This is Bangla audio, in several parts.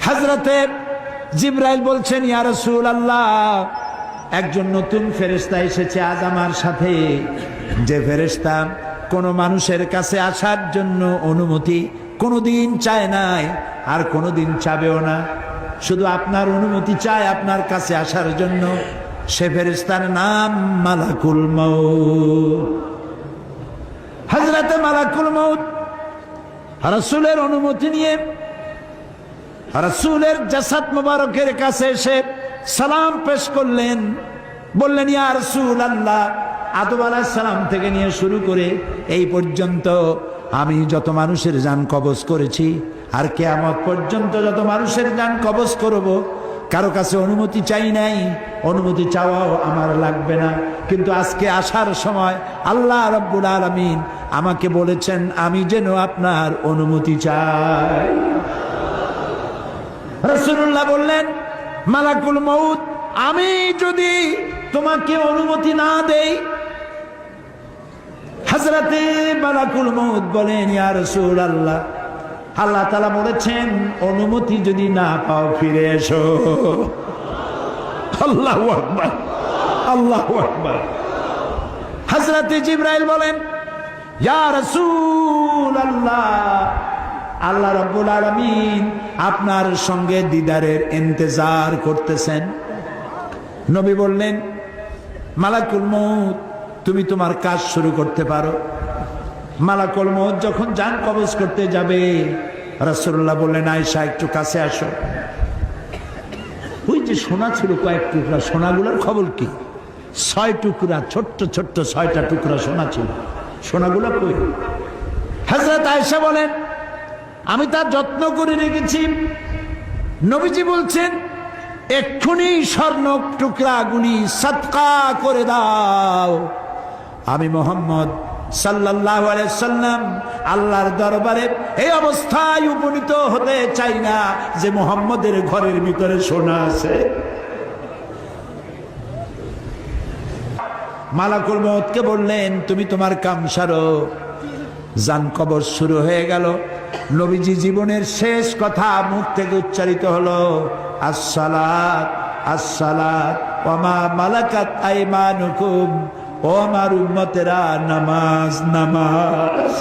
হযরতে জিবরাইল বলছেন, ইয়া রাসূলুল্লাহ, একজন নতুন ফেরেশতা এসেছে আজ আমার সাথে, যে ফেরেশতা কোন মানুষের কাছে আসার জন্য অনুমতি কোনোদিন চায় নাই আর কোনোদিন চাবেও না, শুধু আপনার অনুমতি চায় আপনার কাছে আসার জন্য। সে ফেরেশতার নাম মালাকুল মউত। হযরতে মালাকুল মউত রাসূলের অনুমতি নিয়ে রাসূলের জাসাদ মুবারকের কাছে এসে সালাম পেশ করলেন, বললেন, ইয়া রাসূলুল্লাহ, আদম আলাইহিস সালাম থেকে নিয়ে শুরু করে এই পর্যন্ত আমি যত মানুষের জান কবজ করেছি আর কিয়ামত পর্যন্ত যত মানুষের জান কবজ করব, কারো কাছে অনুমতি চাই নাই, অনুমতি চাওয়াও আমার লাগবে না। কিন্তু আজকে আসার সময় আল্লাহ রাব্বুল আলামিন আমাকে বলেছেন আমি যেন আপনার অনুমতি চাই। রাসূলুল্লাহ বললেন, মালাকুল মউত, আমি যদি তোমাকে অনুমতি না দেই? হযরতে মালাকুল মউত বলেন, ইয়া রাসূলুল্লাহ, আল্লাহ তাআলা বলেছেন অনুমতি যদি না পাও ফিরে এসো। আল্লাহু আকবার, আল্লাহু আকবার। হযরতে জিবরাইল বলেন, ইয়া রাসূলুল্লাহ, আল্লাহ রাব্বুল আলামিন আপনার সঙ্গে দিদারের ইন্তজার করতেছেন। নবী বললেন, মালাকুল মউত, তুমি তোমার কাজ শুরু করতে পারো। মালাকুল মউত যখন জান কবজ করতে যাবে, রাসূলুল্লাহ বললেন, আয়েশা একটু কাছে আসো। ওই যে সোনা ছিল কয়েক টুকরা, সোনাগুলোর খবর কি? 6 টুকরা, ছোট্ট ছোট্ট 6টা টুকরা সোনা ছিল, সোনাগুলো কই? হযরত আয়েশা বলেন, আমি তার যত্ন করে রেখেছি। নবীজি বলছেন, এক্ষুনি স্বর্ণ টুকরাগুলি সদকা করে দাও। আমি মুহাম্মদ সাল্লাল্লাহু আলাইহি সাল্লাম আল্লাহর দরবারে এই অবস্থায় উপনীত হতে চাই না যে মুহাম্মদের ঘরের ভিতরে সোনা আছে। মালাকুল মউতকে বললেন, তুমি তোমার কাম সারো। জান কবর শুরু হয়ে গেল। নবীজি জীবনের শেষ কথা মুখ থেকে উচ্চারিত হলো, আসসালাত আসসালাত ওয়া মা মালাকাত আইমানুকুম, ও আমার উম্মতেরা, নামাজ নামাজ।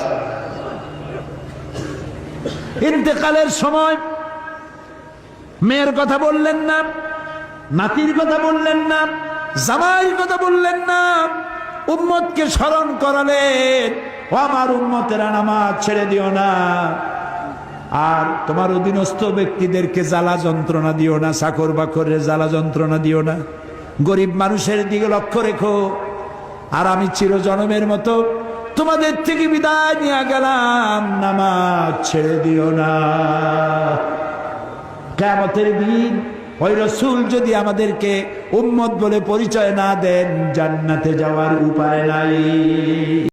ইন্তেকালের সময় মেয়ের কথা বললেন না, নাতির কথা বললেন না, জামাইয়ের কথা বললেন না, উম্মতকে স্মরণ করালেন, ও আমার উম্মতেরা, নামাজ ছেড়ে দিও না, আর তোমার অধীনস্থ ব্যক্তিদেরকে জ্বালা যন্ত্রণা দিও না, চাকর বাকরের জ্বালা যন্ত্রণা দিও না, গরিব মানুষের দিকে লক্ষ্য রেখো। আর আমি চিরজনমের মতো তোমাদের থেকে বিদায় নিয়ে গেলাম, নামাজ ছেড়ে দিও না। কিয়ামতের দিন ওই রাসূল যদি আমাদেরকে উম্মত বলে পরিচয় না দেন, জান্নাতে যাওয়ার উপায় নাই।